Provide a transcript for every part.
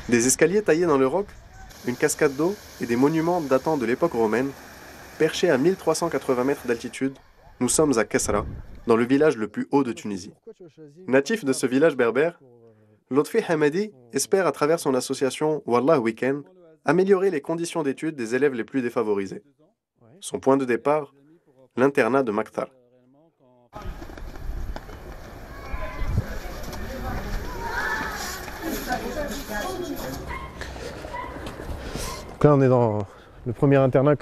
Des escaliers taillés dans le roc, une cascade d'eau et des monuments datant de l'époque romaine, perchés à 1380 mètres d'altitude, nous sommes à Kessra, dans le village le plus haut de Tunisie. Natif de ce village berbère, Lotfi Hamadi espère à travers son association Wallah Weekend améliorer les conditions d'études des élèves les plus défavorisés. Son point de départ, l'internat de Maktar. Donc là, on est dans le premier internat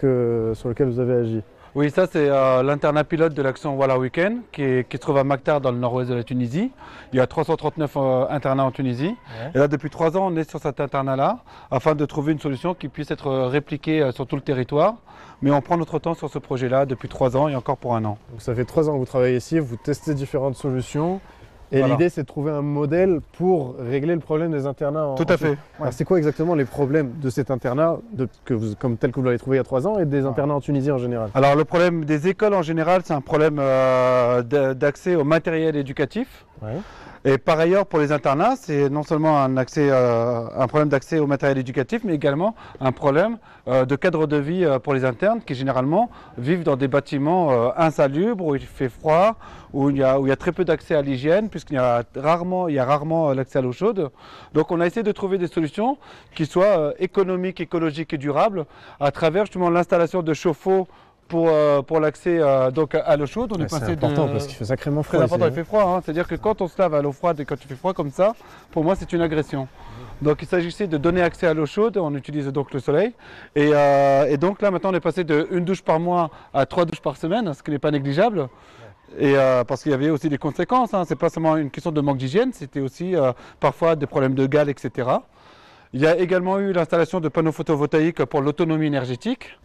sur lequel vous avez agi. Oui, ça c'est l'internat pilote de l'action Wallah Weekend qui se trouve à Maktar dans le nord-ouest de la Tunisie. Il y a 339 internats en Tunisie. Ouais. Et là depuis 3 ans on est sur cet internat-là afin de trouver une solution qui puisse être répliquée sur tout le territoire. Mais on prend notre temps sur ce projet-là depuis 3 ans et encore pour 1 an. Donc ça fait 3 ans que vous travaillez ici, vous testez différentes solutions. Et voilà. L'idée, c'est de trouver un modèle pour régler le problème des internats. Tout à fait. Ouais. Alors, c'est quoi exactement les problèmes de cet internat, tel que vous l'avez trouvé il y a 3 ans, et des internats en Tunisie en général? Alors, le problème des écoles en général, c'est un problème d'accès au matériel éducatif. Ouais. Et par ailleurs, pour les internats, c'est non seulement un problème d'accès au matériel éducatif, mais également un problème de cadre de vie pour les internes qui généralement vivent dans des bâtiments insalubres, où il fait froid, où il y a très peu d'accès à l'hygiène, puisqu'il y a rarement l'accès à l'eau chaude. Donc on a essayé de trouver des solutions qui soient économiques, écologiques et durables à travers justement l'installation de chauffe-eau pour l'accès à l'eau chaude. C'est important parce qu'il fait sacrément froid. C'est important, il fait froid. Hein. C'est-à-dire que quand on se lave à l'eau froide et quand il fait froid comme ça, pour moi c'est une agression. Donc il s'agissait de donner accès à l'eau chaude, on utilise donc le soleil. Et donc là maintenant on est passé de 1 douche par mois à 3 douches par semaine, ce qui n'est pas négligeable. Et parce qu'il y avait aussi des conséquences, hein. C'est pas seulement une question de manque d'hygiène, c'était aussi parfois des problèmes de gale, etc. Il y a également eu l'installation de panneaux photovoltaïques pour l'autonomie énergétique.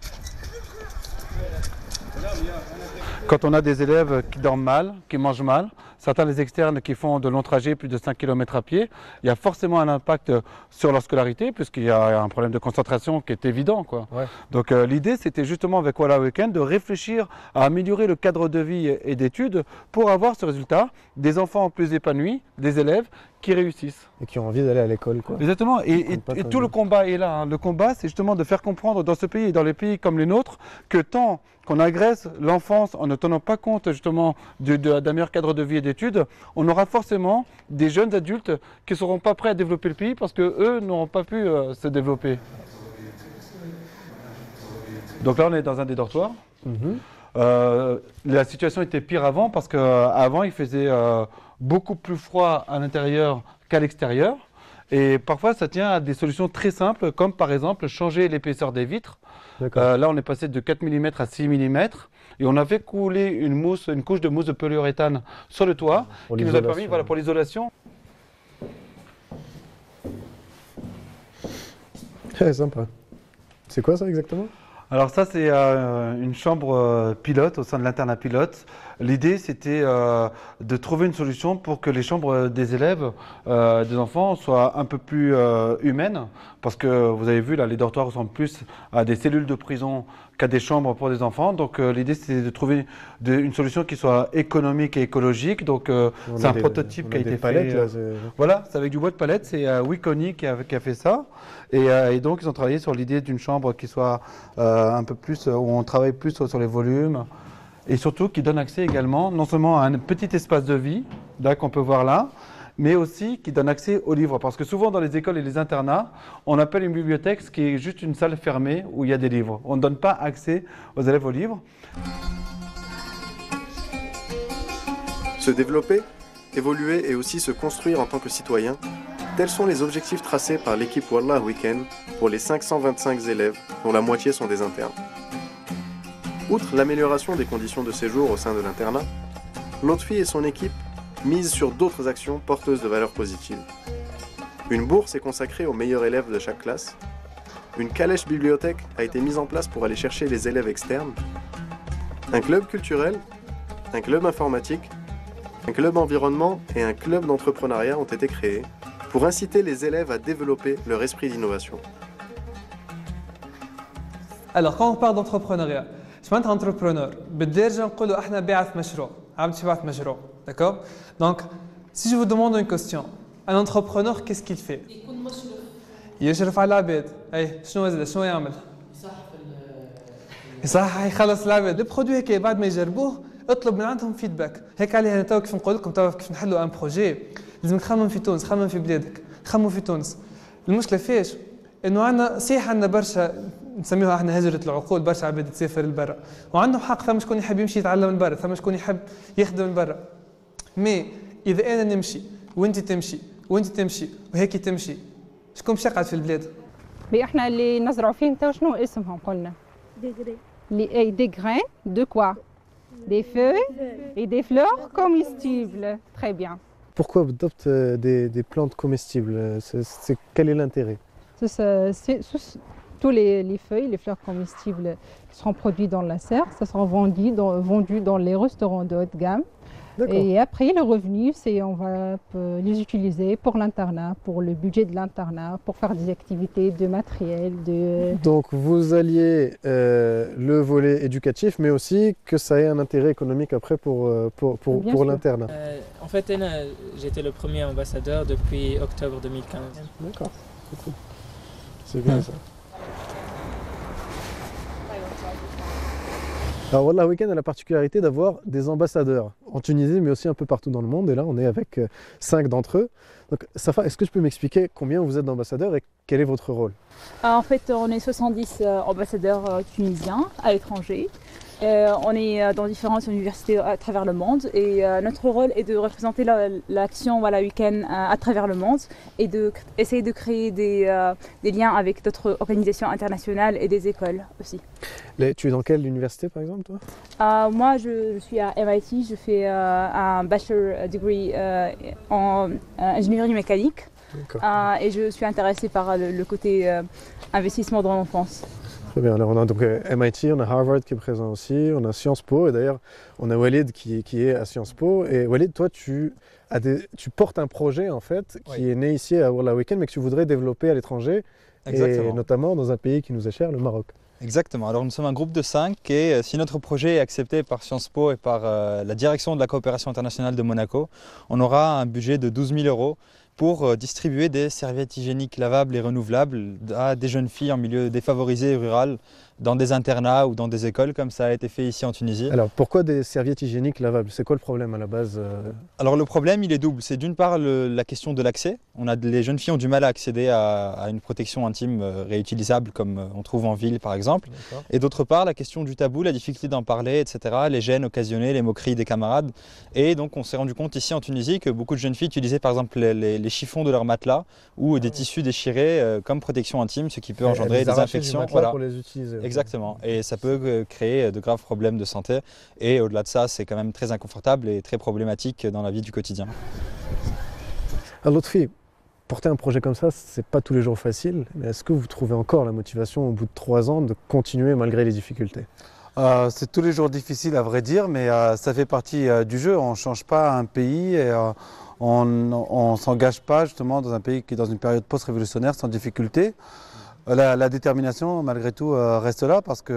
Quand on a des élèves qui dorment mal, qui mangent mal, certains des externes qui font de longs trajets, plus de 5 km à pied, il y a forcément un impact sur leur scolarité, puisqu'il y a un problème de concentration qui est évident, quoi. Ouais. Donc l'idée, c'était justement avec Wallah Weekend de réfléchir à améliorer le cadre de vie et d'études pour avoir ce résultat, des enfants plus épanouis, des élèves qui réussissent. Et qui ont envie d'aller à l'école, quoi. Exactement, et tout le combat est là. Hein. Le combat, c'est justement de faire comprendre dans ce pays et dans les pays comme les nôtres que tant qu'on agresse l'enfance en ne tenant pas compte justement d'un meilleur cadre de vie et d'études, on aura forcément des jeunes adultes qui ne seront pas prêts à développer le pays parce qu'eux n'auront pas pu se développer. Donc là, on est dans un des dortoirs. La situation était pire avant parce qu'avant, il faisait beaucoup plus froid à l'intérieur qu'à l'extérieur. Et parfois, ça tient à des solutions très simples, comme par exemple changer l'épaisseur des vitres. Là, on est passé de 4 mm à 6 mm. Et on a fait couler une couche de mousse de polyuréthane sur le toit, qui nous a permis, voilà, pour l'isolation. C'est sympa. C'est quoi ça exactement ? Alors ça, c'est une chambre pilote au sein de l'internat pilote. L'idée, c'était de trouver une solution pour que les chambres des élèves, des enfants, soient un peu plus humaines. Parce que vous avez vu, là, les dortoirs ressemblent plus à des cellules de prison qu'à des chambres pour des enfants. Donc l'idée, c'est de trouver une solution qui soit économique et écologique. Donc c'est un prototype qui a été fait. Voilà, c'est avec du bois de palette. C'est Wiconi qui a fait ça. Et donc, ils ont travaillé sur l'idée d'une chambre qui soit un peu plus, où on travaille plus sur les volumes. Et surtout, qui donne accès également, non seulement à un petit espace de vie, qu'on peut voir là, mais aussi qui donne accès aux livres. Parce que souvent, dans les écoles et les internats, on appelle une bibliothèque ce qui est juste une salle fermée où il y a des livres. On ne donne pas accès aux élèves aux livres. Se développer, évoluer et aussi se construire en tant que citoyen, tels sont les objectifs tracés par l'équipe Wallah Weekend pour les 525 élèves, dont la moitié sont des internes. Outre l'amélioration des conditions de séjour au sein de l'internat, Lotfi et son équipe misent sur d'autres actions porteuses de valeurs positives. Une bourse est consacrée aux meilleurs élèves de chaque classe. Une calèche bibliothèque a été mise en place pour aller chercher les élèves externes. Un club culturel, un club informatique, un club environnement et un club d'entrepreneuriat ont été créés pour inciter les élèves à développer leur esprit d'innovation. Alors, quand on parle d'entrepreneuriat, je suis entrepreneur. بالدارجة نقولوا احنا باعث مشروع. عم تبعث مشروع. D'accord? Donc, si je vous demande une question, un entrepreneur, qu'est-ce qu'il fait? يشرف على العباد. اي شنو زاد شنو يعمل؟ يصحح يخلص العباد. البرودوي هيك بعد ما يجربوه اطلب من عندهم فيدباك. هيك عليه انا تو كيف نقول لكم تو كيف نحلوا ان بروجي لازم تخمم في تونس، خمم في بلادك، خمموا في تونس. المشكله فيش؟ انه عندنا صحيح عندنا برشا نسميوها احنا هجره العقول، برشا عباد تسافر لبرا وعندهم حق، ثم شكون يحب يمشي يتعلم من برا، ثم شكون يحب يخدم من برا. مي اذا انا نمشي وانت تمشي وانت تمشي وهيك تمشي، شكون باش يقعد في البلاد؟ احنا اللي نزرعوا فيهم تو شنو اسمهم قلنا؟ دي غرين دو كوا؟ Des feuilles et des fleurs comestibles. Très bien. Pourquoi بالضبط des plantes comestibles? Quel est l'intérêt? Tous les feuilles, les fleurs comestibles seront produits dans la serre, ça sera vendu dans les restaurants de haute gamme. Et après, le revenu, on va les utiliser pour l'internat, pour le budget de l'internat, pour faire des activités de matériel. Donc vous alliez le volet éducatif, mais aussi que ça ait un intérêt économique après pour l'internat. En fait, j'étais le premier ambassadeur depuis octobre 2015. D'accord, c'est cool. C'est bien ça. Alors Wallah Week-end a la particularité d'avoir des ambassadeurs en Tunisie mais aussi un peu partout dans le monde, et là on est avec 5 d'entre eux. Donc Safa, est-ce que tu peux m'expliquer combien vous êtes d'ambassadeurs et quel est votre rôle? En fait on est 70 ambassadeurs tunisiens à l'étranger. On est dans différentes universités à travers le monde et notre rôle est de représenter l'action Wallah Week-end à travers le monde et d'essayer de créer des liens avec d'autres organisations internationales et des écoles aussi. Tu es dans quelle université par exemple toi? Moi je suis à MIT, je fais un bachelor degree en ingénierie mécanique et je suis intéressée par le côté investissement dans l'enfance. Très bien, alors on a donc MIT, on a Harvard qui est présent aussi, on a Sciences Po, et d'ailleurs on a Walid qui est à Sciences Po. Et Walid, toi tu portes un projet en fait qui est né ici à Wallah Week-end mais que tu voudrais développer à l'étranger, et notamment dans un pays qui nous est cher, le Maroc. Exactement, alors nous sommes un groupe de 5 et si notre projet est accepté par Sciences Po et par la direction de la coopération internationale de Monaco, on aura un budget de 12 000 € pour distribuer des serviettes hygiéniques lavables et renouvelables à des jeunes filles en milieu défavorisé et rural, dans des internats ou dans des écoles comme ça a été fait ici en Tunisie. Alors pourquoi des serviettes hygiéniques lavables? C'est quoi le problème à la base? Alors le problème il est double, c'est d'une part la question de l'accès. Les jeunes filles ont du mal à accéder à une protection intime réutilisable comme on trouve en ville par exemple. Et d'autre part la question du tabou, la difficulté d'en parler, etc. Les gênes occasionnés, les moqueries des camarades. Et donc on s'est rendu compte ici en Tunisie que beaucoup de jeunes filles utilisaient par exemple les chiffons de leur matelas ou des tissus déchirés comme protection intime, ce qui peut engendrer des infections. Voilà. Pour les utiliser. Exactement, et ça peut créer de graves problèmes de santé, et au-delà de ça c'est quand même très inconfortable et très problématique dans la vie du quotidien. Alors Lotfi, porter un projet comme ça, c'est pas tous les jours facile, mais est-ce que vous trouvez encore la motivation au bout de 3 ans de continuer malgré les difficultés? C'est tous les jours difficile à vrai dire, mais ça fait partie du jeu. On ne change pas un pays et on ne s'engage pas justement dans un pays qui est dans une période post-révolutionnaire sans difficulté. La détermination, malgré tout, reste là parce que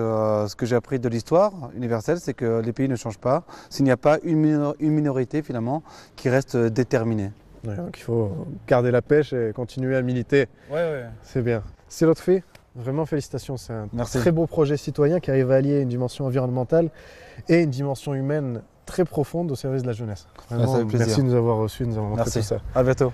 ce que j'ai appris de l'histoire universelle, c'est que les pays ne changent pas s'il n'y a pas une minorité finalement qui reste déterminée. Ouais, donc il faut garder la pêche et continuer à militer. Ouais. C'est bien. C'est l'autre fait. Vraiment félicitations, c'est un très beau projet citoyen qui arrive à allier une dimension environnementale et une dimension humaine très profonde au service de la jeunesse. Vraiment, ça fait plaisir. Merci de nous avoir reçus, de nous avoir montré tout ça. À bientôt.